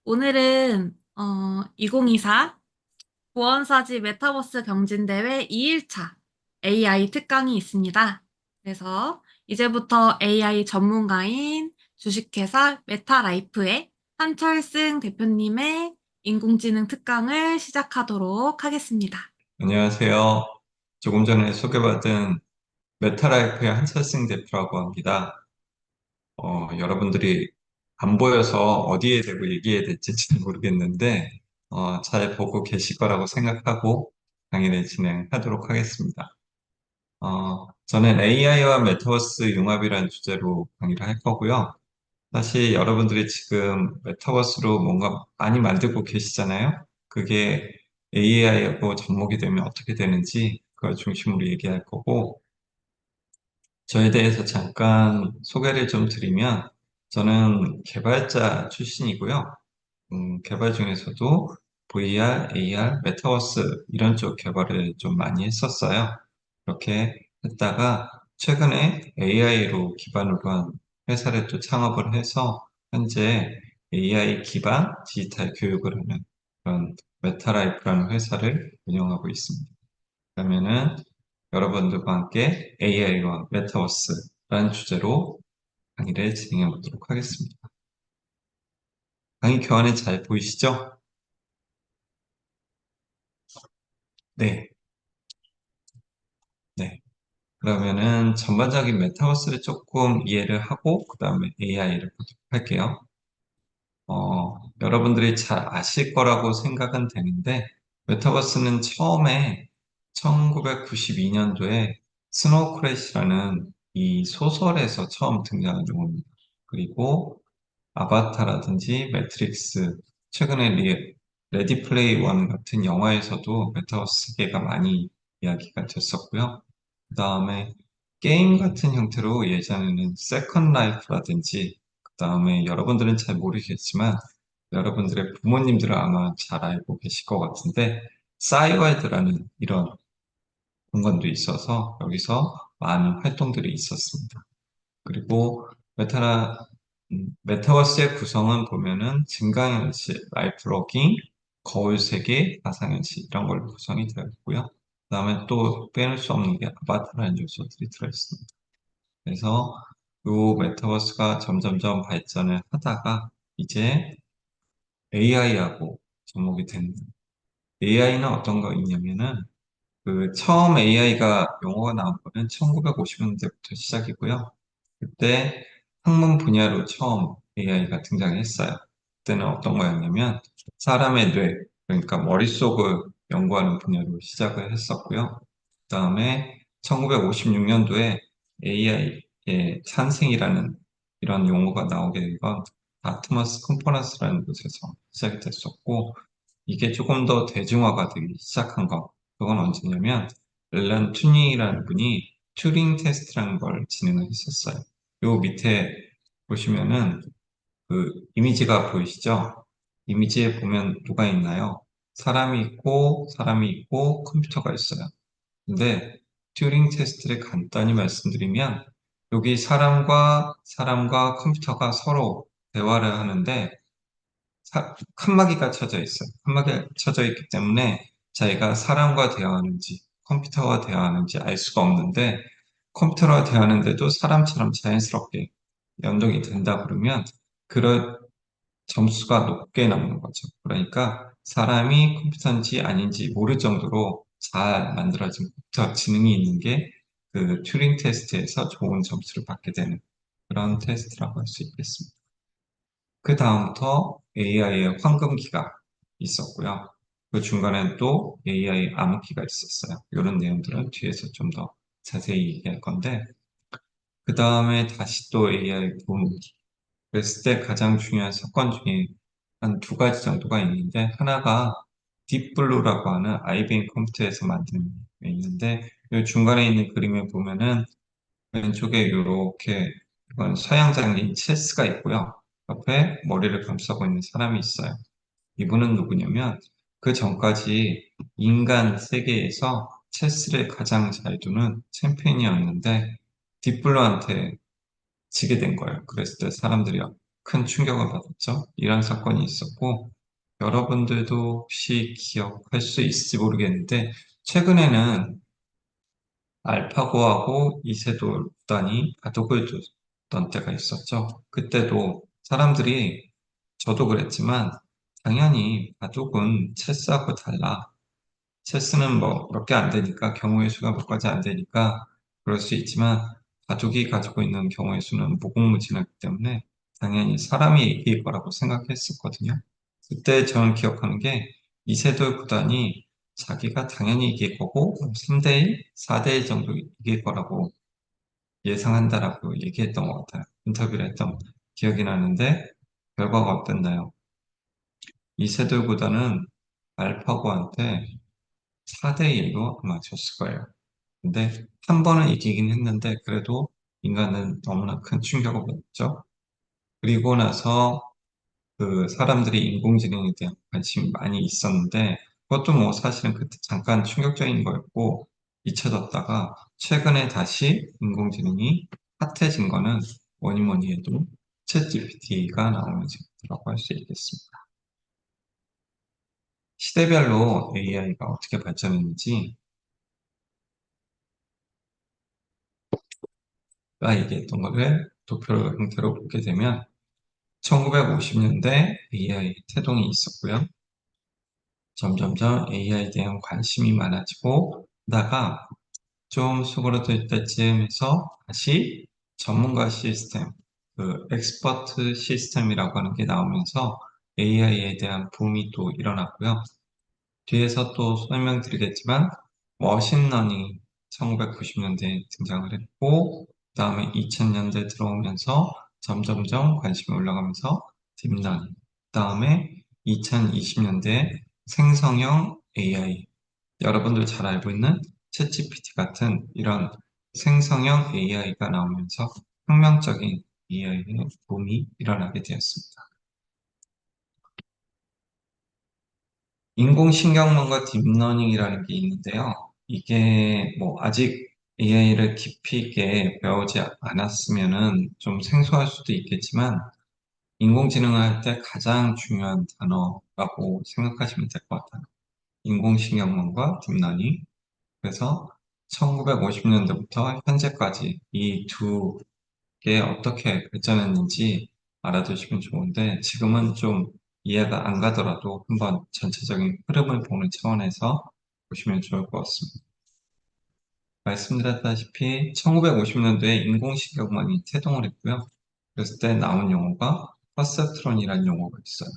오늘은 2024 보안사지 메타버스 경진대회 2일차 AI 특강이 있습니다. 그래서 이제부터 AI 전문가인 주식회사 메타라이프의 한철승 대표님의 인공지능 특강을 시작하도록 하겠습니다. 안녕하세요. 조금 전에 소개받은 메타라이프의 한철승 대표라고 합니다. 여러분들이 안 보여서 어디에 대고 얘기해야 될지 잘 모르겠는데, 잘 보고 계실 거라고 생각하고 강의를 진행하도록 하겠습니다. 저는 AI와 메타버스 융합이라는 주제로 강의를 할 거고요. 사실 여러분들이 지금 메타버스로 뭔가 많이 만들고 계시잖아요. 그게 AI하고 접목이 되면 어떻게 되는지 그걸 중심으로 얘기할 거고, 저에 대해서 잠깐 소개를 좀 드리면, 저는 개발자 출신이고요. 개발 중에서도 VR, AR, 메타버스 이런 쪽 개발을 좀 많이 했었어요. 그렇게 했다가 최근에 AI로 기반으로 한 회사를 또 창업을 해서 현재 AI 기반 디지털 교육을 하는 그런 메타라이프라는 회사를 운영하고 있습니다. 그러면은 여러분들과 함께 AI와 메타버스라는 주제로 강의를 진행해 보도록 하겠습니다. 강의 교환에 잘 보이시죠? 네. 네. 그러면은 전반적인 메타버스를 조금 이해를 하고 그 다음에 AI를 보도록 할게요. 여러분들이 잘 아실 거라고 생각은 되는데 메타버스는 처음에 1992년도에 스노우 크래시라는 이 소설에서 처음 등장한 용어입니다. 그리고 아바타라든지 매트릭스, 최근에 레디 플레이 원 같은 영화에서도 메타버스 세계가 많이 이야기가 됐었고요. 그 다음에 게임 같은 형태로 예전에는 세컨 라이프라든지, 그 다음에 여러분들은 잘 모르겠지만 여러분들의 부모님들은 아마 잘 알고 계실 것 같은데 싸이월드라는 이런 공간도 있어서 여기서 많은 활동들이 있었습니다. 그리고 메타버스의 구성은 보면은 증강현실, 라이프로깅, 거울세계, 가상현실 이런 걸로 구성이 되어 있고요. 그 다음에 또 빼놓을 수 없는 게 아바타라는 요소들이 들어있습니다. 그래서 이 메타버스가 점점점 발전을 하다가 이제 AI하고 접목이 됩니다. AI는 어떤 거 있냐면은 그 처음 AI가 용어가 나온 거는 1950년대부터 시작이고요. 그때 학문 분야로 처음 AI가 등장했어요. 그때는 어떤 거였냐면 사람의 뇌, 그러니까 머릿속을 연구하는 분야로 시작을 했었고요. 그다음에 1956년도에 AI의 탄생이라는 이런 용어가 나오게 된 건 다트머스 컨퍼런스라는 곳에서 시작이 됐었고, 이게 조금 더 대중화가 되기 시작한 거, 그건 언제냐면 앨런 튜링이라는 분이 튜링 테스트라는 걸 진행을 했었어요. 요 밑에 보시면은 그 이미지가 보이시죠? 이미지에 보면 누가 있나요? 사람이 있고 컴퓨터가 있어요. 근데 튜링 테스트를 간단히 말씀드리면 여기 사람과 컴퓨터가 서로 대화를 하는데 칸막이가 쳐져 있어요. 칸막이가 쳐져 있기 때문에 자기가 사람과 대화하는지 컴퓨터와 대화하는지 알 수가 없는데 컴퓨터와 대화하는데도 사람처럼 자연스럽게 연동이 된다 그러면 그런 점수가 높게 나오는 거죠. 그러니까 사람이 컴퓨터인지 아닌지 모를 정도로 잘 만들어진 컴퓨터 지능이 있는 게 그 튜링 테스트에서 좋은 점수를 받게 되는 그런 테스트라고 할 수 있겠습니다. 그 다음부터 AI의 황금기가 있었고요. 그 중간에 또 AI 암흑기가 있었어요. 이런 내용들은 뒤에서 좀 더 자세히 얘기할 건데, 그 다음에 다시 또 AI 붐기. 그랬을 때 가장 중요한 사건 중에 한 두 가지 정도가 있는데, 하나가 딥블루라고 하는 IBM 컴퓨터에서 만든 게 있는데, 이 중간에 있는 그림을 보면은 왼쪽에 이렇게 이건 서양 장인 체스가 있고요. 옆에 머리를 감싸고 있는 사람이 있어요. 이분은 누구냐면 그 전까지 인간 세계에서 체스를 가장 잘 두는 챔피언이었는데 딥블루한테 지게 된 거예요. 그랬을 때 사람들이 큰 충격을 받았죠. 이런 사건이 있었고, 여러분들도 혹시 기억할 수 있을지 모르겠는데, 최근에는 알파고하고 이세돌 구단이 바둑을 뒀던 때가 있었죠. 그때도 사람들이, 저도 그랬지만, 당연히 바둑은 체스하고 달라. 체스는 뭐 몇 개 안 되니까, 경우의 수가 몇 가지 안 되니까 그럴 수 있지만, 바둑이 가지고 있는 경우의 수는 무궁무진하기 때문에 당연히 사람이 이길 거라고 생각했었거든요. 그때 저는 기억하는 게 이세돌 구단이 자기가 당연히 이길 거고 3대1, 4대1 정도 이길 거라고 예상한다라고 얘기했던 것 같아요. 인터뷰를 했던 기억이 나는데 결과가 어땠나요? 이세돌 구단은 알파고한테 4대1로 아마 졌을 거예요. 근데 한 번은 이기긴 했는데 그래도 인간은 너무나 큰 충격을 받았죠. 그리고 나서 그 사람들이 인공지능에 대한 관심이 많이 있었는데 그것도 뭐 사실은 그때 잠깐 충격적인 거였고 잊혀졌다가 최근에 다시 인공지능이 핫해진 거는 뭐니 뭐니 해도 챗GPT가 나오면서부터라고 할 수 있겠습니다. 시대별로 AI가 어떻게 발전했는지 가 얘기했던 거를 도표 형태로 보게 되면 1950년대 AI 태동이 있었고요. 점점점 AI에 대한 관심이 많아지고 하다가 좀 수그러들 때쯤에서 다시 전문가 시스템, 그 엑스퍼트 시스템이라고 하는 게 나오면서 AI에 대한 붐이 또 일어났고요. 뒤에서 또 설명드리겠지만 머신러닝이 1990년대에 등장을 했고 그 다음에 2000년대 들어오면서 점점점 관심이 올라가면서 딥러닝 그 다음에 2020년대 생성형 AI 여러분들 잘 알고 있는 챗GPT 같은 이런 생성형 AI가 나오면서 혁명적인 AI의 붐이 일어나게 되었습니다. 인공신경망과 딥러닝이라는 게 있는데요. 이게 뭐 아직 AI를 깊이 있게 배우지 않았으면은 좀 생소할 수도 있겠지만 인공지능을 할 때 가장 중요한 단어라고 생각하시면 될 것 같아요. 인공신경망과 딥러닝. 그래서 1950년대부터 현재까지 이 두 개 어떻게 발전했는지 알아두시면 좋은데 지금은 좀 이해가 안 가더라도 한번 전체적인 흐름을 보는 차원에서 보시면 좋을 것 같습니다. 말씀드렸다시피 1950년도에 인공신경망이 태동을 했고요. 그랬을 때 나온 용어가 퍼셉트론이라는 용어가 있어요.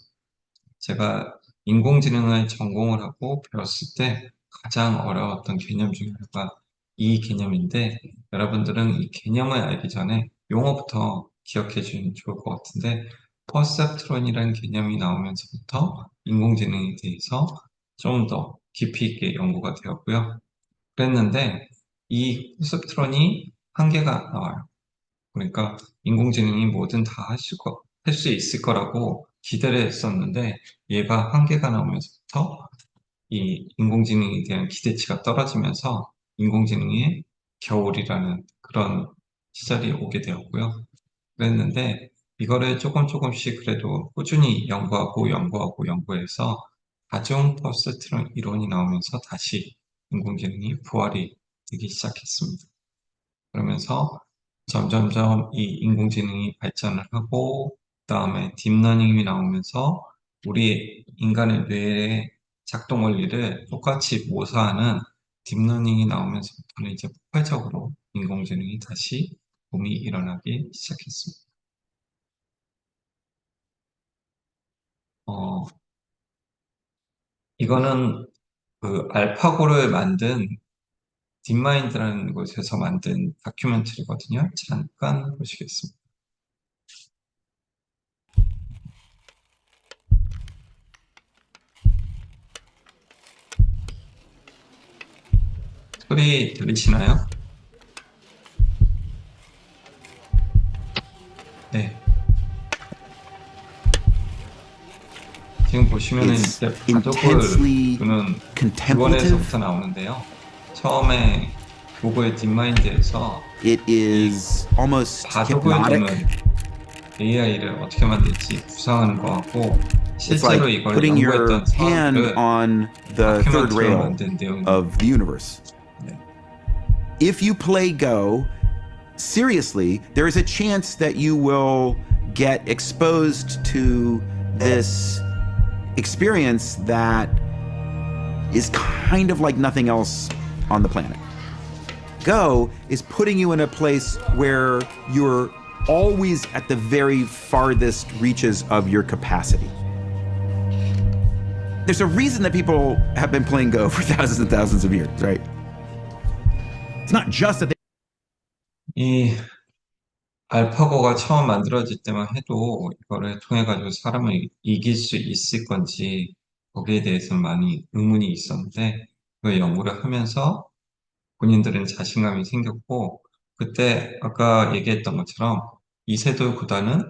제가 인공지능을 전공을 하고 배웠을 때 가장 어려웠던 개념 중에 하나가 이 개념인데 여러분들은 이 개념을 알기 전에 용어부터 기억해 주면 좋을 것 같은데 퍼셉트론이라는 개념이 나오면서부터 인공지능에 대해서 좀 더 깊이 있게 연구가 되었고요. 그랬는데 이 퍼셉트론이 한계가 나와요. 그러니까 인공지능이 뭐든 다 할 수 있을 거라고 기대를 했었는데 얘가 한계가 나오면서부터 이 인공지능에 대한 기대치가 떨어지면서 인공지능의 겨울이라는 그런 시절이 오게 되었고요. 그랬는데 이거를 조금씩 그래도 꾸준히 연구해서 다중 퍼스트론 이론이 나오면서 다시 인공지능이 부활이 되기 시작했습니다. 그러면서 점점점 이 인공지능이 발전을 하고 그다음에 딥러닝이 나오면서 우리 인간의 뇌의 작동 원리를 똑같이 모사하는 딥러닝이 나오면서부터는 이제 폭발적으로 인공지능이 다시 붐이 일어나기 시작했습니다. 어, 이거는 그 알파고를 만든 딥마인드라는 곳에서 만든 다큐멘터리거든요. 잠깐 보시겠습니다. 소리 들리시나요? 네. 지금 보시면은 It's 이제 바둑을 intensely 두는 contemplative. 기본에서부터 나오는데요. 처음에 고고의 딥마인드에서 It 이 is almost 바둑을 hypnotic. 두는 AI를 어떻게 만들지 구상하는 거하고 It's 실제로 like 이걸 putting your 연구했던 hand 사람들을 on the third 다큐멘터리로 rail 만든 내용입니다. of the universe. 네. If you play Go seriously, there is a chance that you will get exposed to this experience that is kind of like nothing else on the planet. Go is putting you in a place where you're always at the very farthest reaches of your capacity. There's a reason that people have been playing Go for thousands and thousands of years, right? It's not just that 이 알파고가 처음 만들어질 때만 해도 이거를 통해 가지고 사람을 이길 수 있을 건지 거기에 대해서 많이 의문이 있었는데 그 연구를 하면서 본인들은 자신감이 생겼고 그때 아까 얘기했던 것처럼 이세돌 구단은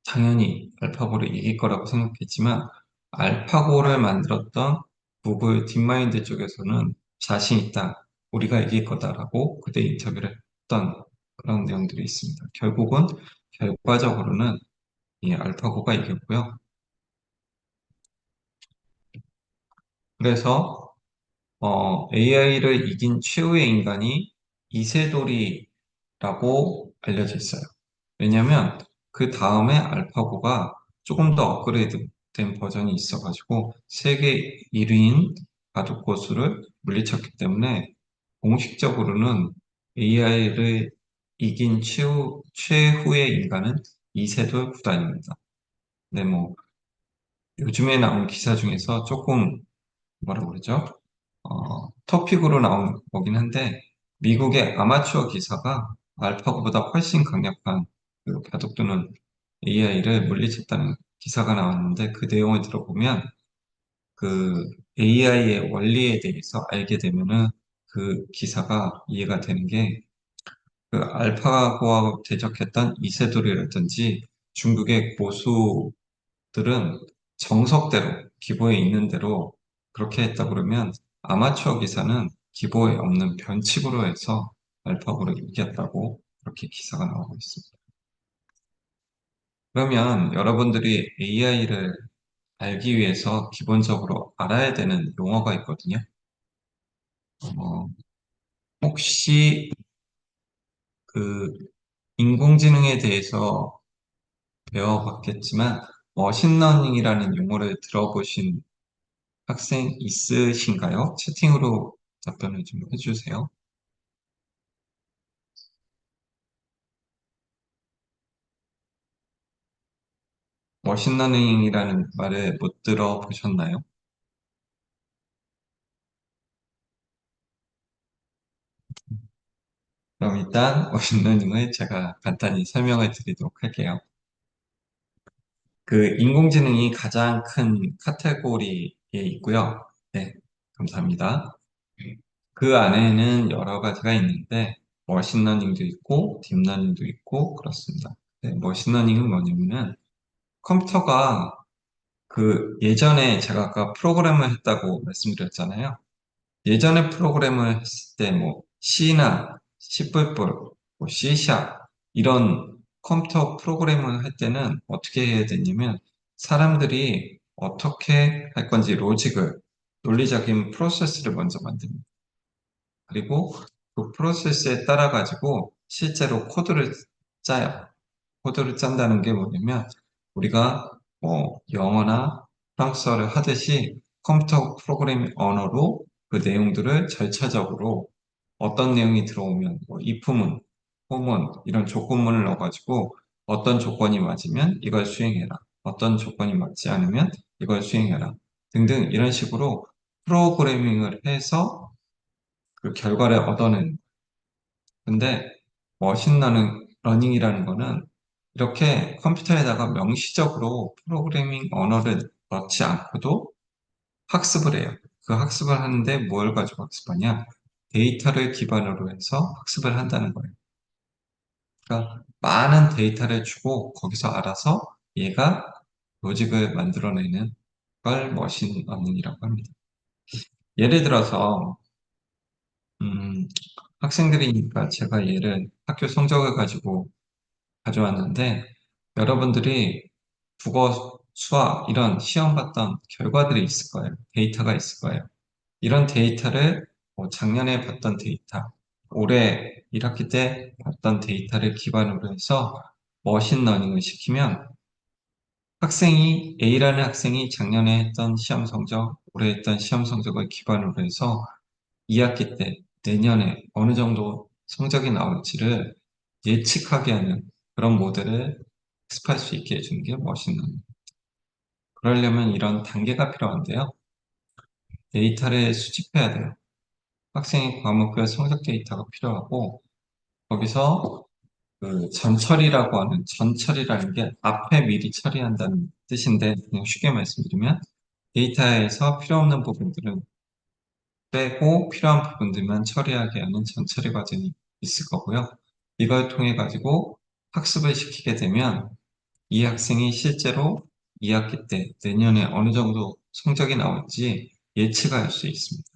당연히 알파고를 이길 거라고 생각했지만 알파고를 만들었던 구글 딥마인드 쪽에서는 자신 있다. 우리가 이길 거다라고 그때 인터뷰를 했던 그런 내용들이 있습니다. 결국은 결과적으로는 이 알파고가 이겼고요. 그래서 AI를 이긴 최후의 인간이 이세돌이라고 알려져 있어요. 왜냐면 그 다음에 알파고가 조금 더 업그레이드된 버전이 있어가지고 세계 1위인 바둑고수를 물리쳤기 때문에 공식적으로는 AI를 이긴 최후의 인간은 이세돌 구단입니다. 네, 뭐 요즘에 나온 기사 중에서 조금 뭐라 그러죠? 토픽으로 나온 거긴 한데 미국의 아마추어 기사가 알파고보다 훨씬 강력한 그 바둑두는 AI를 물리쳤다는 기사가 나왔는데 그 내용을 들어보면 그 AI의 원리에 대해서 알게 되면은 그 기사가 이해가 되는 게 그 알파고와 대적했던 이세돌이라든지 중국의 고수들은 정석대로 기보에 있는 대로 그렇게 했다 그러면 아마추어 기사는 기보에 없는 변칙으로 해서 알파고를 이겼다고 그렇게 기사가 나오고 있습니다. 그러면 여러분들이 AI를 알기 위해서 기본적으로 알아야 되는 용어가 있거든요. 어, 혹시 그 인공지능에 대해서 배워봤겠지만 머신러닝이라는 용어를 들어보신 학생 있으신가요? 채팅으로 답변을 좀 해주세요. 머신러닝이라는 말을 못 들어보셨나요? 그럼 일단 머신러닝을 제가 간단히 설명을 드리도록 할게요. 그 인공지능이 가장 큰 카테고리에 있고요. 네, 감사합니다. 그 안에는 여러 가지가 있는데 머신러닝도 있고 딥러닝도 있고 그렇습니다. 네, 머신러닝은 뭐냐면은 컴퓨터가 그 예전에 제가 아까 프로그램을 했다고 말씀드렸잖아요. 예전에 프로그램을 했을 때 뭐 C나 C++, 뭐 C# 이런 컴퓨터 프로그램을 할 때는 어떻게 해야 되냐면 사람들이 어떻게 할 건지 로직을 논리적인 프로세스를 먼저 만듭니다. 그리고 그 프로세스에 따라 가지고 실제로 코드를 짜요. 코드를 짠다는 게 뭐냐면 우리가 뭐 영어나 프랑스어를 하듯이 컴퓨터 프로그래밍 언어로 그 내용들을 절차적으로 어떤 내용이 들어오면 뭐 if문, for문 이런 조건문을 넣어가지고 어떤 조건이 맞으면 이걸 수행해라. 어떤 조건이 맞지 않으면 이걸 수행해라. 등등 이런 식으로 프로그래밍을 해서 그 결과를 얻어낸. 근데 머신러닝이라는 거는 이렇게 컴퓨터에다가 명시적으로 프로그래밍 언어를 넣지 않고도 학습을 해요. 그 학습을 하는데 뭘 가지고 학습하냐? 데이터를 기반으로 해서 학습을 한다는 거예요. 그러니까 많은 데이터를 주고 거기서 알아서 얘가 로직을 만들어내는 걸 머신러닝이라고 합니다. 예를 들어서 음, 학생들이니까 제가 얘를 학교 성적을 가지고 가져왔는데 여러분들이 국어, 수학 이런 시험 봤던 결과들이 있을 거예요. 데이터가 있을 거예요. 이런 데이터를 뭐 작년에 봤던 데이터, 올해 1학기 때 봤던 데이터를 기반으로 해서 머신러닝을 시키면 A라는 학생이 작년에 했던 시험 성적, 올해 했던 시험 성적을 기반으로 해서 2학기 때 내년에 어느 정도 성적이 나올지를 예측하게 하는 그런 모델을 학습할 수 있게 해주는 게 머신러닝. 그러려면 이런 단계가 필요한데요. 데이터를 수집해야 돼요. 학생의 과목별 성적 데이터가 필요하고 거기서 그 전처리라고 하는 전처리라는 게 앞에 미리 처리한다는 뜻인데 그냥 쉽게 말씀드리면 데이터에서 필요 없는 부분들은 빼고 필요한 부분들만 처리하게 하는 전처리 과정이 있을 거고요. 이걸 통해 가지고 학습을 시키게 되면 이 학생이 실제로 2학기 때 내년에 어느 정도 성적이 나올지 예측할 수 있습니다.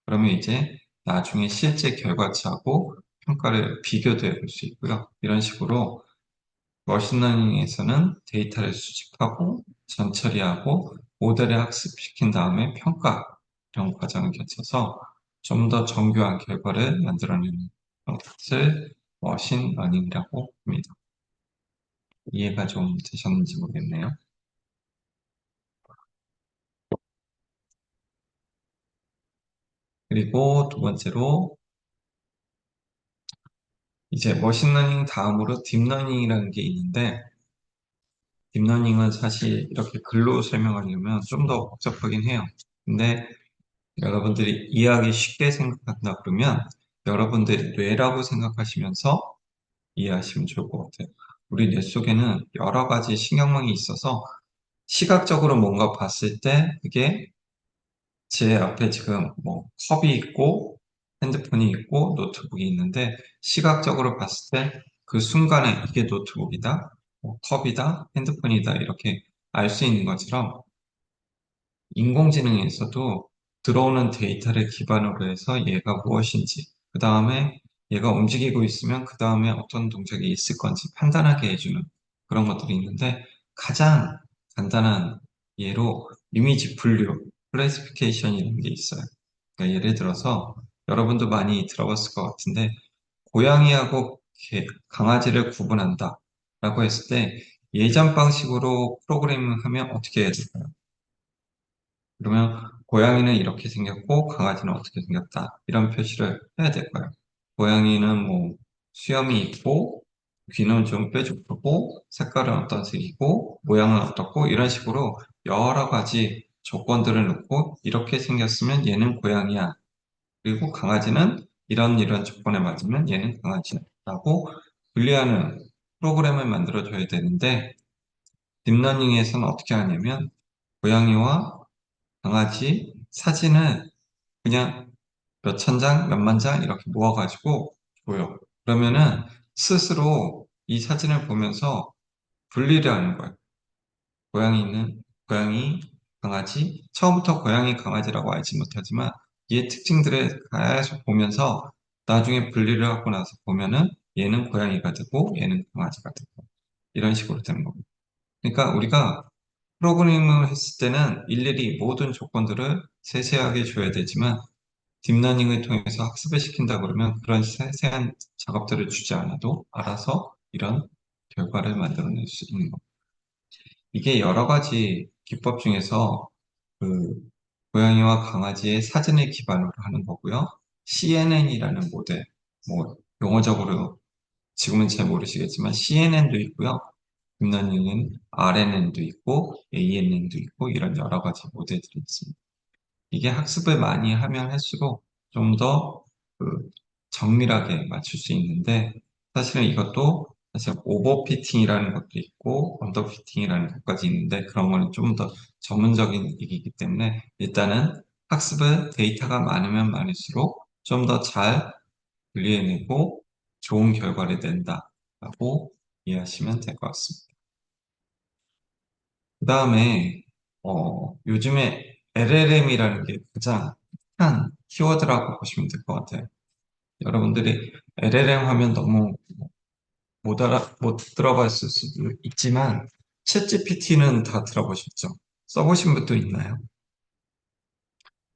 그러면 이제 나중에 실제 결과치하고 평가를 비교도 해볼 수 있고요. 이런 식으로 머신러닝에서는 데이터를 수집하고 전처리하고 모델을 학습시킨 다음에 평가 이런 과정을 거쳐서 좀 더 정교한 결과를 만들어내는 것을 머신러닝이라고 합니다. 이해가 좀 되셨는지 모르겠네요. 그리고 두 번째로 이제 머신러닝 다음으로 딥러닝이라는 게 있는데 딥러닝은 사실 이렇게 글로 설명하려면 좀 더 복잡하긴 해요. 근데 여러분들이 이해하기 쉽게 생각한다 그러면 여러분들이 뇌라고 생각하시면서 이해하시면 좋을 것 같아요. 우리 뇌 속에는 여러 가지 신경망이 있어서 시각적으로 뭔가 봤을 때 그게 제 앞에 지금 뭐 컵이 있고 핸드폰이 있고 노트북이 있는데 시각적으로 봤을 때 그 순간에 이게 노트북이다, 뭐 컵이다, 핸드폰이다 이렇게 알 수 있는 것처럼 인공지능에서도 들어오는 데이터를 기반으로 해서 얘가 무엇인지, 그 다음에 얘가 움직이고 있으면 그 다음에 어떤 동작이 있을 건지 판단하게 해주는 그런 것들이 있는데 가장 간단한 예로 이미지 분류, 클래시피케이션이라는 게 있어요. 그러니까 예를 들어서 여러분도 많이 들어봤을 것 같은데 고양이하고 강아지를 구분한다 라고 했을 때 예전 방식으로 프로그래밍을 하면 어떻게 해야 될까요? 그러면 고양이는 이렇게 생겼고 강아지는 어떻게 생겼다 이런 표시를 해야 될 거예요. 고양이는 뭐 수염이 있고 귀는 좀 뾰족하고 색깔은 어떤 색이고 모양은 어떻고 이런 식으로 여러 가지 조건들을 놓고 이렇게 생겼으면 얘는 고양이야. 그리고 강아지는 이런 조건에 맞으면 얘는 강아지라고 분리하는 프로그램을 만들어줘야 되는데 딥러닝에서는 어떻게 하냐면 고양이와 강아지 사진을 그냥 몇 천 장, 몇만 장 이렇게 모아가지고 줘요. 그러면은 스스로 이 사진을 보면서 분리를 하는 거예요. 고양이, 강아지. 처음부터 고양이, 강아지라고 알지 못하지만 얘 특징들을 계속 보면서 나중에 분리를 하고 나서 보면은 얘는 고양이가 되고 얘는 강아지가 되고 이런 식으로 되는 겁니다. 그러니까 우리가 프로그래밍을 했을 때는 일일이 모든 조건들을 세세하게 줘야 되지만 딥러닝을 통해서 학습을 시킨다 그러면 그런 세세한 작업들을 주지 않아도 알아서 이런 결과를 만들어낼 수 있는 겁니다. 이게 여러 가지 기법 중에서 그 고양이와 강아지의 사진을 기반으로 하는 거고요. CNN이라는 모델, 뭐 용어적으로 지금은 잘 모르시겠지만 CNN도 있고요. 딥러닝은 RNN도 있고 ANN도 있고 이런 여러 가지 모델들이 있습니다. 이게 학습을 많이 하면 할수록 좀 더 정밀하게 맞출 수 있는데 사실은 이것도 사실 오버피팅이라는 것도 있고 언더피팅이라는 것까지 있는데 그런 거는 좀 더 전문적인 얘기이기 때문에 일단은 학습을 데이터가 많으면 많을수록 좀 더 잘 분리해내고 좋은 결과를 낸다라고 이해하시면 될 것 같습니다. 그 다음에 요즘에 LLM이라는 게 가장 핫한 키워드라고 보시면 될 것 같아요. 여러분들이 LLM 하면 너무 못 들어봤을 수도 있지만, 챗GPT는 다 들어보셨죠? 써보신 분도 있나요?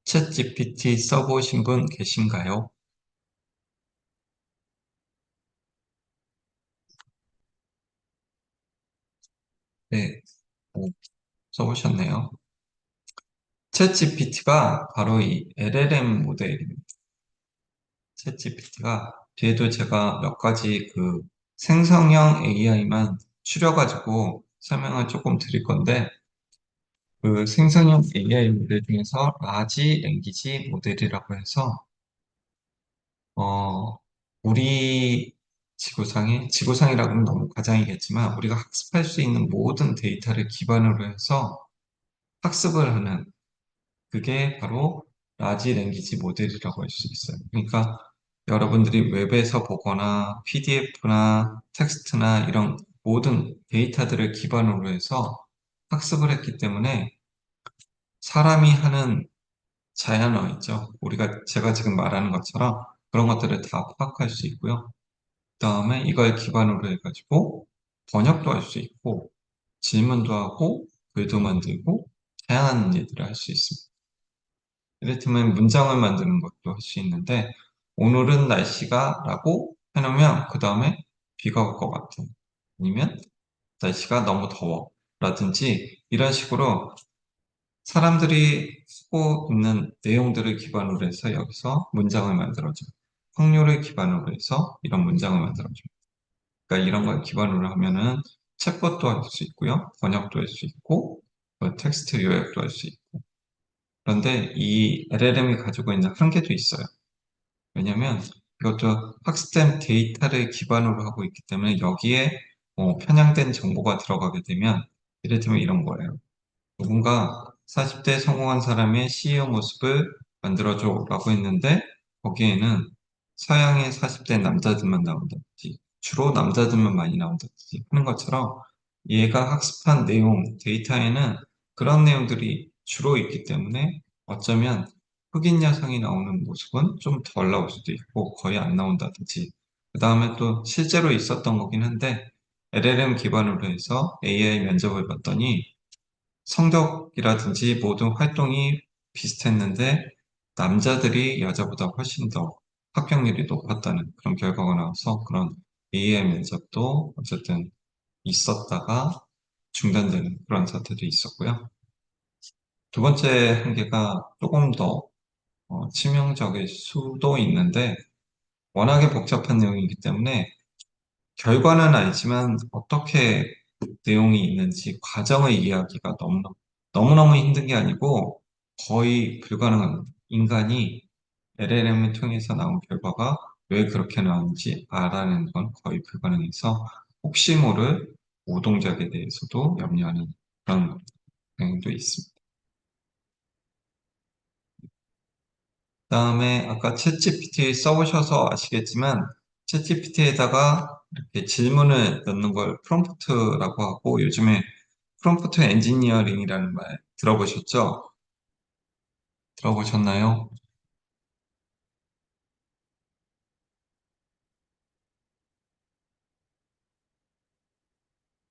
챗GPT 써보신 분 계신가요? 네, 오, 써보셨네요. 챗GPT가 바로 이 LLM 모델입니다. 챗GPT가 뒤에도 제가 몇 가지 그 생성형 AI만 추려가지고 설명을 조금 드릴 건데, 그 생성형 AI 모델 중에서 라지 랭귀지 모델이라고 해서 어, 우리 지구상이라고 하면 너무 과장이겠지만 우리가 학습할 수 있는 모든 데이터를 기반으로 해서 학습을 하는 그게 바로 라지 랭귀지 모델이라고 할 수 있어요. 그러니까 여러분들이 웹에서 보거나 PDF나 텍스트나 이런 모든 데이터들을 기반으로 해서 학습을 했기 때문에 사람이 하는 자연어 있죠. 제가 지금 말하는 것처럼 그런 것들을 다 파악할 수 있고요. 그다음에 이걸 기반으로 해가지고 번역도 할 수 있고 질문도 하고 글도 만들고 다양한 일들을 할 수 있습니다. 이를테면 문장을 만드는 것도 할 수 있는데 오늘은 날씨가 라고 해놓으면 그 다음에 비가 올 것 같아. 아니면 날씨가 너무 더워 라든지 이런 식으로 사람들이 쓰고 있는 내용들을 기반으로 해서 여기서 문장을 만들어줘요. 확률을 기반으로 해서 이런 문장을 만들어줘요. 그러니까 이런 걸 기반으로 하면은 챗봇도 할 수 있고요. 번역도 할 수 있고, 텍스트 요약도 할 수 있고. 그런데 이 LLM이 가지고 있는 한계도 있어요. 왜냐면 이것도 학습된 데이터를 기반으로 하고 있기 때문에 여기에 편향된 정보가 들어가게 되면 이를테면 이런 거예요. 누군가 40대 성공한 사람의 CEO 모습을 만들어줘 라고 했는데 거기에는 서양의 40대 남자들만 나온다든지 주로 남자들만 많이 나온다든지 하는 것처럼 얘가 학습한 내용, 데이터에는 그런 내용들이 주로 있기 때문에 어쩌면 흑인 여성이 나오는 모습은 좀 덜 나올 수도 있고 거의 안 나온다든지 그 다음에 또 실제로 있었던 거긴 한데 LLM 기반으로 해서 AI 면접을 봤더니 성적이라든지 모든 활동이 비슷했는데 남자들이 여자보다 훨씬 더 합격률이 높았다는 그런 결과가 나와서 그런 AI 면접도 어쨌든 있었다가 중단되는 그런 사태도 있었고요. 두 번째 한계가 조금 더 치명적일 수도 있는데 워낙에 복잡한 내용이기 때문에 결과는 알지만 어떻게 내용이 있는지 과정을 이해하기가 너무너무 힘든 게 아니고 거의 불가능합니다. 인간이 LLM을 통해서 나온 결과가 왜 그렇게 나오는지 알아내는 건 거의 불가능해서 혹시 모를 오동작에 대해서도 염려하는 그런 경향도 있습니다. 그다음에 아까 챗GPT 써보셔서 아시겠지만 챗GPT에다가 이렇게 질문을 넣는 걸 프롬프트라고 하고 요즘에 프롬프트 엔지니어링이라는 말 들어보셨죠? 들어보셨나요?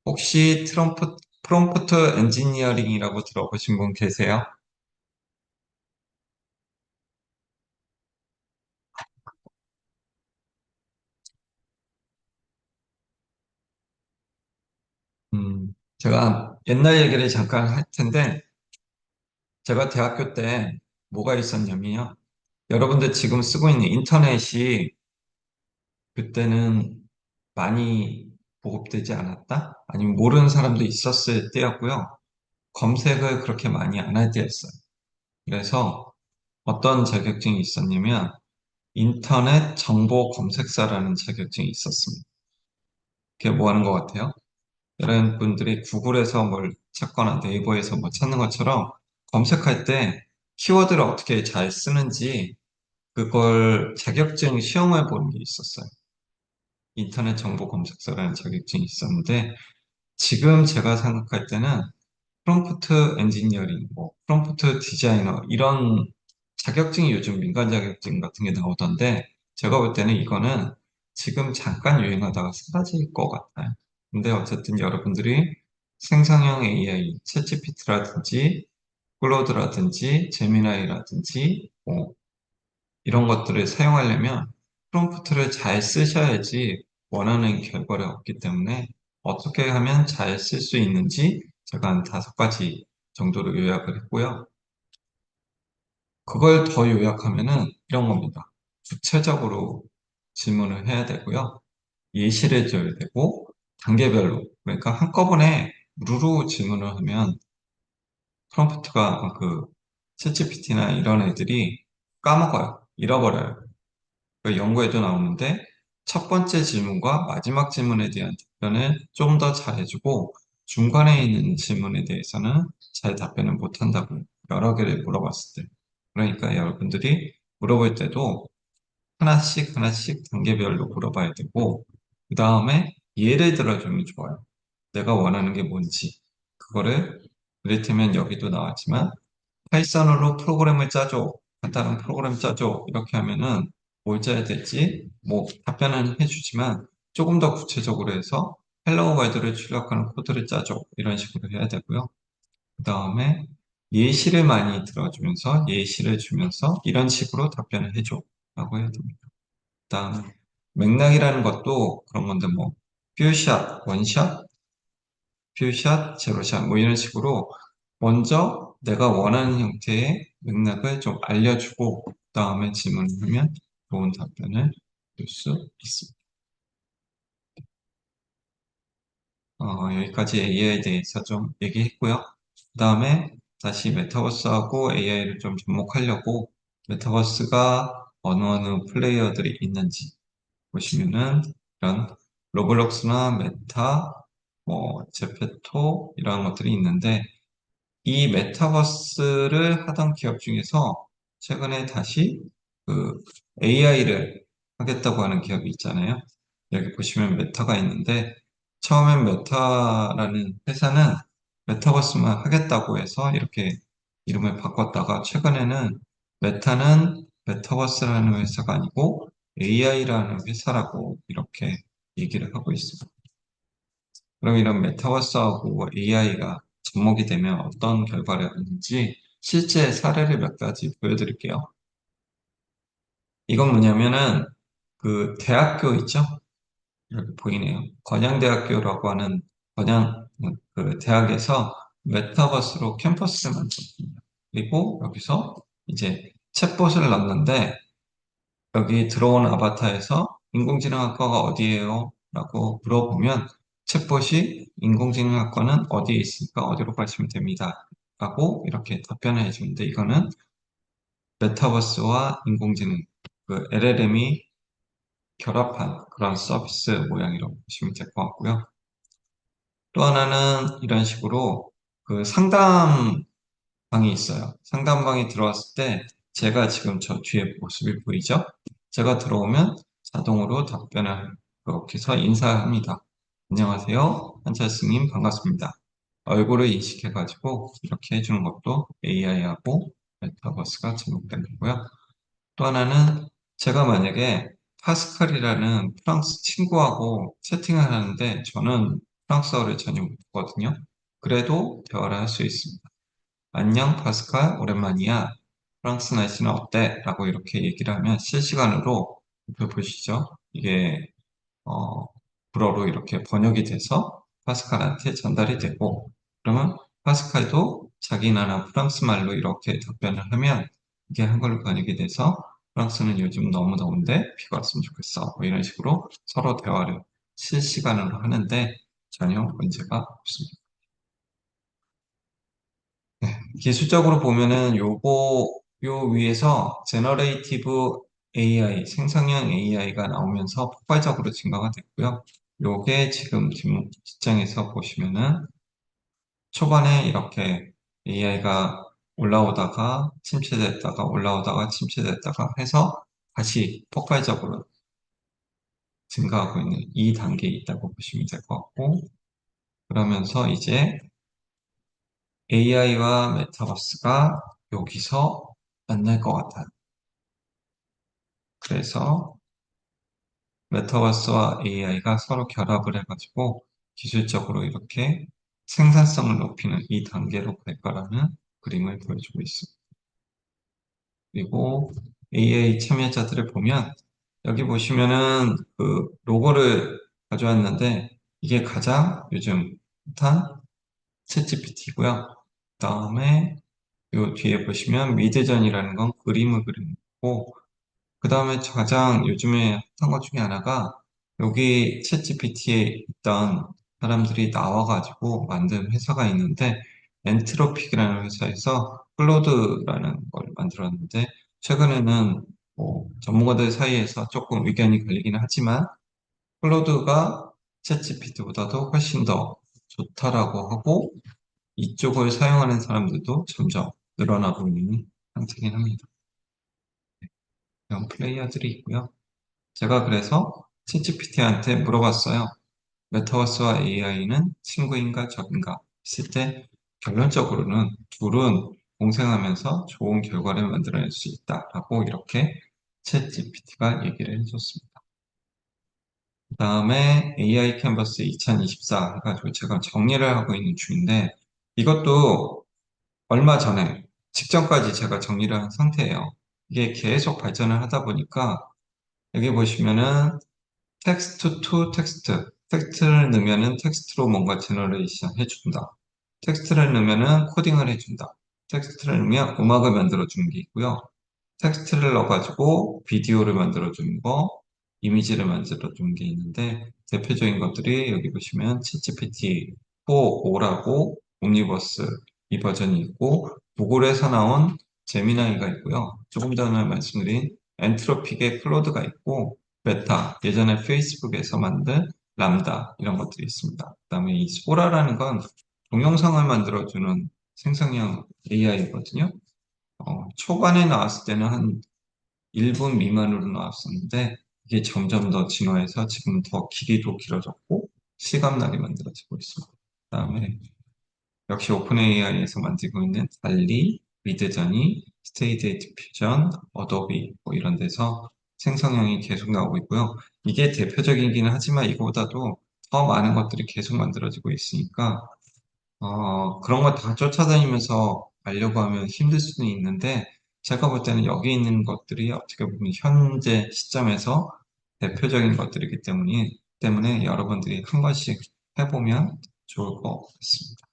혹시 프롬프트 엔지니어링이라고 들어보신 분 계세요? 제가 옛날 얘기를 잠깐 할 텐데 제가 대학교 때 뭐가 있었냐면요. 여러분들 지금 쓰고 있는 인터넷이 그때는 많이 보급되지 않았다? 아니면 모르는 사람도 있었을 때였고요. 검색을 그렇게 많이 안 할 때였어요. 그래서 어떤 자격증이 있었냐면 인터넷 정보 검색사라는 자격증이 있었습니다. 그게 뭐 하는 것 같아요? 여러분들이 구글에서 뭘 찾거나 네이버에서 뭐 찾는 것처럼 검색할 때 키워드를 어떻게 잘 쓰는지 그걸 자격증 시험을 보는 게 있었어요. 인터넷 정보 검색사라는 자격증이 있었는데 지금 제가 생각할 때는 프롬프트 엔지니어링, 뭐 프롬프트 디자이너 이런 자격증이 요즘 민간 자격증 같은 게 나오던데 제가 볼 때는 이거는 지금 잠깐 유행하다가 사라질 것 같아요. 근데 어쨌든 여러분들이 생성형 AI, 챗GPT라든지 클로드라든지 제미나이라든지 뭐 이런 것들을 사용하려면 프롬프트를 잘 쓰셔야지 원하는 결과를 얻기 때문에 어떻게 하면 잘 쓸 수 있는지 제가 한 5가지 정도로 요약을 했고요. 그걸 더 요약하면은 이런 겁니다. 구체적으로 질문을 해야 되고요. 예시를 줘야 되고 단계별로 그러니까 한꺼번에 무르르 질문을 하면 프롬프트가 그 챗GPT나 이런 애들이 까먹어요. 잃어버려요. 그 연구에도 나오는데 첫 번째 질문과 마지막 질문에 대한 답변을 좀 더 잘해주고 중간에 있는 질문에 대해서는 잘 답변을 못한다고 여러 개를 물어봤을 때 그러니까 여러분들이 물어볼 때도 하나씩 하나씩 단계별로 물어봐야 되고 그 다음에 예를 들어주면 좋아요. 내가 원하는 게 뭔지 그거를 이를테면 여기도 나왔지만 파이썬으로 프로그램을 짜줘. 간단한 프로그램 짜줘. 이렇게 하면은 뭘 짜야 될지 뭐 답변은 해주지만 조금 더 구체적으로 해서 헬로 월드를 출력하는 코드를 짜줘. 이런 식으로 해야 되고요. 그 다음에 예시를 많이 들어주면서 예시를 주면서 이런 식으로 답변을 해줘. 라고 해야 됩니다. 그 다음에 맥락이라는 것도 그런 건데 뭐 퓨샷, 원샷, 퓨샷, 제로샷 뭐 이런 식으로 먼저 내가 원하는 형태의 맥락을 좀 알려주고 그 다음에 질문을 하면 좋은 답변을 줄 수 있습니다. 여기까지 AI에 대해서 좀 얘기했고요. 그 다음에 다시 메타버스하고 AI를 좀 접목하려고 메타버스가 어느 플레이어들이 있는지 보시면은 이런 로블록스나 메타, 뭐 제페토 이런 것들이 있는데 이 메타버스를 하던 기업 중에서 최근에 다시 그 AI를 하겠다고 하는 기업이 있잖아요. 여기 보시면 메타가 있는데 처음엔 메타라는 회사는 메타버스만 하겠다고 해서 이렇게 이름을 바꿨다가 최근에는 메타는 메타버스라는 회사가 아니고 AI라는 회사라고 이렇게 얘기를 하고 있습니다. 그럼 이런 메타버스하고 AI가 접목이 되면 어떤 결과를 얻는지 실제 사례를 몇 가지 보여드릴게요. 이건 뭐냐면은 그 대학교 있죠? 여기 보이네요. 건양대학교라고 하는 건양 그 대학에서 메타버스로 캠퍼스를 만들었습니다. 그리고 여기서 이제 챗봇을 넣는데 여기 들어온 아바타에서 인공지능학과가 어디예요? 라고 물어보면 챗봇이 인공지능학과는 어디에 있으니까 어디로 가시면 됩니다. 라고 이렇게 답변을 해주는데 이거는 메타버스와 인공지능, 그 LLM이 결합한 그런 서비스 모양이라고 보시면 될 것 같고요. 또 하나는 이런 식으로 그 상담방이 있어요. 상담방에 들어왔을 때 제가 지금 저 뒤에 모습이 보이죠? 제가 들어오면 자동으로 답변을 그렇게 해서 인사합니다. 안녕하세요. 한철스님 반갑습니다. 얼굴을 인식해가지고 이렇게 해주는 것도 AI하고 메타버스가 접목되는 거고요. 또 하나는 제가 만약에 파스칼이라는 프랑스 친구하고 채팅을 하는데 저는 프랑스어를 전혀 못하거든요. 그래도 대화를 할 수 있습니다. 안녕 파스칼 오랜만이야. 프랑스 날씨는 어때? 라고 이렇게 얘기를 하면 실시간으로 옆에 보시죠. 이게 불어로 이렇게 번역이 돼서 파스칼한테 전달이 되고 그러면 파스칼도 자기 나라 프랑스 말로 이렇게 답변을 하면 이게 한글로 번역이 돼서 프랑스는 요즘 너무 더운데 비가 왔으면 좋겠어. 뭐 이런 식으로 서로 대화를 실시간으로 하는데 전혀 문제가 없습니다. 네, 기술적으로 보면은 요 위에서 제너레이티브 AI, 생성형 AI가 나오면서 폭발적으로 증가가 됐고요. 요게 지금 시장에서 보시면은 초반에 이렇게 AI가 올라오다가 침체됐다가 올라오다가 침체됐다가 해서 다시 폭발적으로 증가하고 있는 이 단계에 있다고 보시면 될 것 같고 그러면서 이제 AI와 메타버스가 여기서 만날 것 같아요. 그래서 메타버스와 AI가 서로 결합을 해가지고 기술적으로 이렇게 생산성을 높이는 이 단계로 갈 거라는 그림을 보여주고 있습니다. 그리고 AI 참여자들을 보면 여기 보시면은 그 로고를 가져왔는데 이게 가장 요즘 핫한 챗GPT고요. 그다음에 요 뒤에 보시면 미드전이라는 건 그림을 그리는 거고 그 다음에 가장 요즘에 핫한 것 중에 하나가 여기 챗GPT에 있던 사람들이 나와가지고 만든 회사가 있는데 엔트로픽이라는 회사에서 클로드라는 걸 만들었는데 최근에는 뭐 전문가들 사이에서 조금 의견이 갈리기는 하지만 클로드가 챗GPT보다도 훨씬 더 좋다라고 하고 이쪽을 사용하는 사람들도 점점 늘어나고 있는 상태긴 합니다. 이런 플레이어들이 있고요. 제가 그래서 챗GPT한테 물어봤어요. 메타버스와 AI는 친구인가 적인가 했을 때 결론적으로는 둘은 공생하면서 좋은 결과를 만들어낼 수 있다라고 이렇게 챗GPT가 얘기를 해줬습니다. 그 다음에 AI 캔버스 2024 해가지고 제가 정리를 하고 있는 중인데 이것도 얼마 전에 직전까지 제가 정리를 한 상태예요. 이게 계속 발전을 하다 보니까 여기 보시면은 텍스트 투 텍스트. 텍스트를 넣으면은 텍스트로 뭔가 제너레이션 해준다. 텍스트를 넣으면은 코딩을 해준다. 텍스트를 넣으면 음악을 만들어주는 게 있고요. 텍스트를 넣어가지고 비디오를 만들어주는 거, 이미지를 만들어주는 게 있는데, 대표적인 것들이 여기 보시면 챗GPT 4.5라고 옴니버스 이 버전이 있고, 구글에서 나온 제미나이가 있고요. 조금 전에 말씀드린 엔트로픽의 클로드가 있고, 메타, 예전에 페이스북에서 만든 람다 이런 것들이 있습니다. 그 다음에 이 소라라는 건 동영상을 만들어주는 생성형 AI거든요. 초반에 나왔을 때는 한 1분 미만으로 나왔었는데 이게 점점 더 진화해서 지금 더 길이도 길어졌고 실감나게 만들어지고 있습니다. 그다음에 역시 오픈 AI에서 만들고 있는 달리, 미드저니, 스테이트 디퓨전, 어도비 뭐 이런 데서 생성형이 계속 나오고 있고요. 이게 대표적이긴 하지만 이거보다도 더 많은 것들이 계속 만들어지고 있으니까 그런 거 다 쫓아다니면서 알려고 하면 힘들 수는 있는데, 제가 볼 때는 여기 있는 것들이 어떻게 보면 현재 시점에서 대표적인 것들이기 때문에 여러분들이 한 번씩 해보면 좋을 것 같습니다.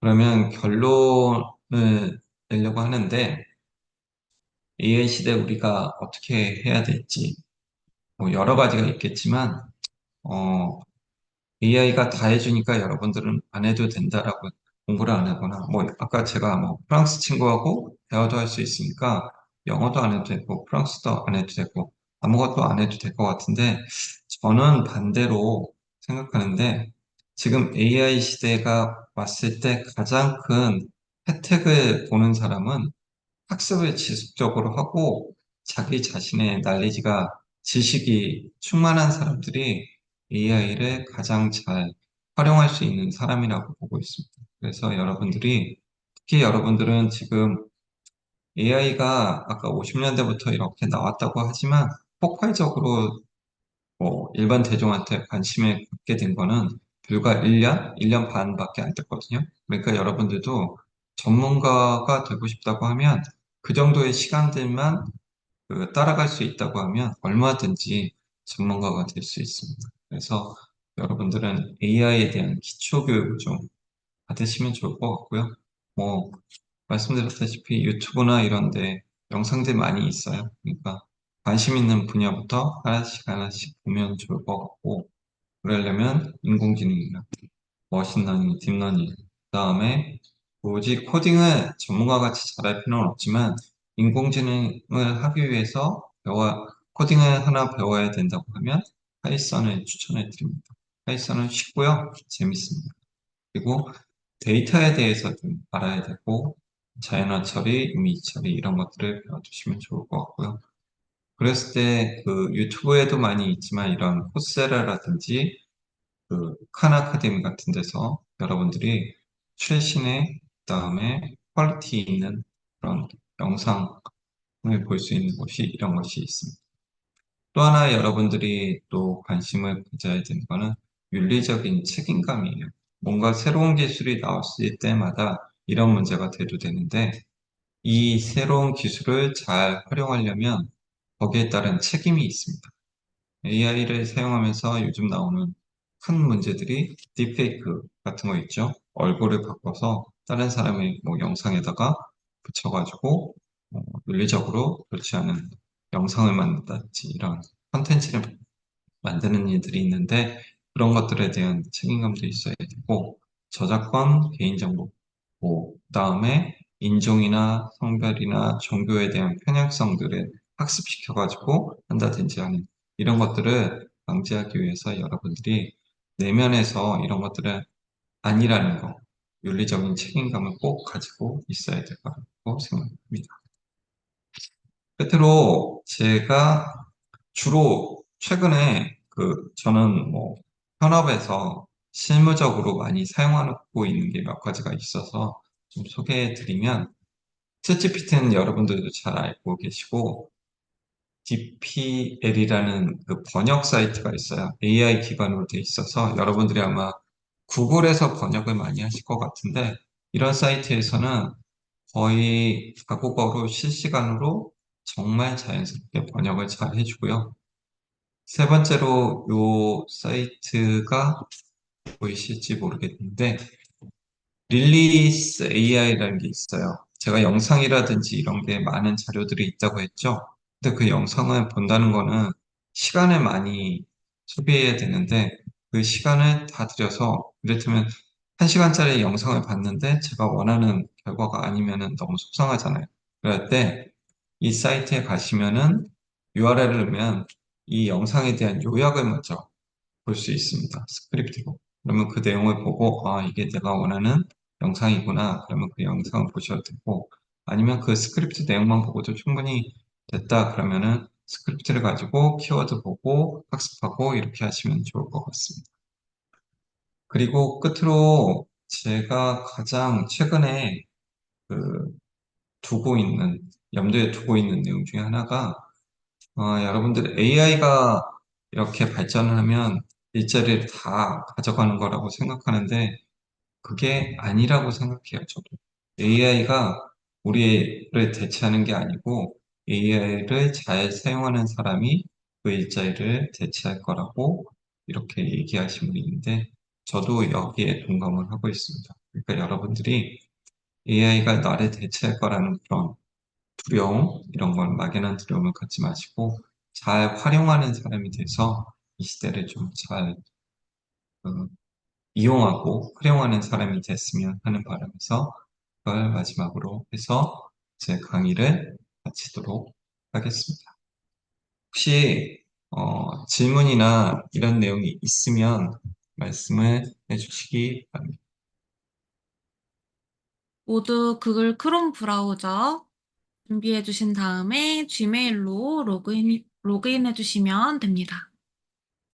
그러면 결론을 내려고 하는데, AI 시대 우리가 어떻게 해야 될지, 뭐 여러 가지가 있겠지만, AI가 다 해주니까 여러분들은 안 해도 된다라고 공부를 안 하거나, 뭐, 아까 제가 뭐, 프랑스 친구하고 대화도 할 수 있으니까, 영어도 안 해도 되고, 프랑스도 안 해도 되고, 아무것도 안 해도 될 것 같은데, 저는 반대로 생각하는데, 지금 AI 시대가 왔을 때 가장 큰 혜택을 보는 사람은 학습을 지속적으로 하고 자기 자신의 날리지가 지식이 충만한 사람들이 AI를 가장 잘 활용할 수 있는 사람이라고 보고 있습니다. 그래서 여러분들이 특히 여러분들은 지금 AI가 아까 50년대부터 이렇게 나왔다고 하지만 폭발적으로 뭐 일반 대중한테 관심을 갖게 된 거는 불과 1년, 1년 반밖에 안 됐거든요. 그러니까 여러분들도 전문가가 되고 싶다고 하면 그 정도의 시간들만 따라갈 수 있다고 하면 얼마든지 전문가가 될 수 있습니다. 그래서 여러분들은 AI에 대한 기초 교육을 좀 받으시면 좋을 것 같고요. 뭐 말씀드렸다시피 유튜브나 이런 데 영상들 많이 있어요. 그러니까 관심 있는 분야부터 하나씩 하나씩 보면 좋을 것 같고 그러려면 인공지능이나 머신러닝, 딥러닝 그다음에 오직 코딩을 전문가같이 잘할 필요는 없지만 인공지능을 하기 위해서 코딩을 하나 배워야 된다고 하면 파이썬을 추천해 드립니다. 파이썬은 쉽고요. 재밌습니다. 그리고 데이터에 대해서 좀 알아야 되고 자연어 처리, 이미지 처리 이런 것들을 배워두시면 좋을 것 같고요. 그랬을 때 그 유튜브에도 많이 있지만 이런 코세라라든지 그 칸 아카데미 같은 데서 여러분들이 최신의 그다음에 퀄리티 있는 그런 영상을 볼 수 있는 곳이 이런 것이 있습니다. 또 하나 여러분들이 또 관심을 가져야 되는 거는 윤리적인 책임감이에요. 뭔가 새로운 기술이 나왔을 때마다 이런 문제가 대두되는데 이 새로운 기술을 잘 활용하려면 거기에 따른 책임이 있습니다. AI를 사용하면서 요즘 나오는 큰 문제들이 딥페이크 같은 거 있죠. 얼굴을 바꿔서 다른 사람의 뭐 영상에다가 붙여가지고 윤리적으로 그렇지 않은 영상을 만든다든지 이런 컨텐츠를 만드는 일들이 있는데 그런 것들에 대한 책임감도 있어야 되고 저작권, 개인정보 보호, 그다음에 인종이나 성별이나 종교에 대한 편향성들을 학습시켜가지고 한다든지 하는 이런 것들을 방지하기 위해서 여러분들이 내면에서 이런 것들은 아니라는 거, 윤리적인 책임감을 꼭 가지고 있어야 될 거라고 생각합니다. 끝으로 제가 주로 최근에 저는 뭐 현업에서 실무적으로 많이 사용하고 있는 게 몇 가지가 있어서 좀 소개해 드리면 챗GPT는 여러분들도 잘 알고 계시고 DPL이라는 그 번역 사이트가 있어요. AI 기반으로 돼 있어서 여러분들이 아마 구글에서 번역을 많이 하실 것 같은데 이런 사이트에서는 거의 다국어로 실시간으로 정말 자연스럽게 번역을 잘 해주고요. 세 번째로 요 사이트가 보이실지 모르겠는데 릴리스 AI라는 게 있어요. 제가 영상이라든지 이런 게 많은 자료들이 있다고 했죠. 근데 그 영상을 본다는 거는 시간을 많이 소비해야 되는데 그 시간을 다 들여서 이를테면 1시간짜리 영상을 봤는데 제가 원하는 결과가 아니면은 너무 속상하잖아요. 그럴 때 이 사이트에 가시면은 URL을 넣으면 이 영상에 대한 요약을 먼저 볼 수 있습니다. 스크립트로. 그러면 그 내용을 보고, 아, 이게 내가 원하는 영상이구나. 그러면 그 영상을 보셔도 되고, 아니면 그 스크립트 내용만 보고도 충분히 됐다. 그러면은 스크립트를 가지고 키워드 보고 학습하고 이렇게 하시면 좋을 것 같습니다. 그리고 끝으로 제가 가장 최근에 그 염두에 두고 있는 내용 중에 하나가 여러분들 AI가 이렇게 발전을 하면 일자리를 다 가져가는 거라고 생각하는데 그게 아니라고 생각해요, 저도. AI가 우리를 대체하는 게 아니고 AI를 잘 사용하는 사람이 그 일자리를 대체할 거라고 이렇게 얘기하신 분이 있는데 저도 여기에 동감을 하고 있습니다. 그러니까 여러분들이 AI가 나를 대체할 거라는 그런 두려움, 이런 걸 막연한 두려움을 갖지 마시고 잘 활용하는 사람이 돼서 이 시대를 좀 잘 이용하고 활용하는 사람이 됐으면 하는 바람에서 그걸 마지막으로 해서 제 강의를 마치도록 하겠습니다. 혹시 질문이나 이런 내용이 있으면 말씀을 해주시기 바랍니다. 모두 구글 크롬 브라우저 준비해 주신 다음에 지메일로 로그인해 주시면 됩니다.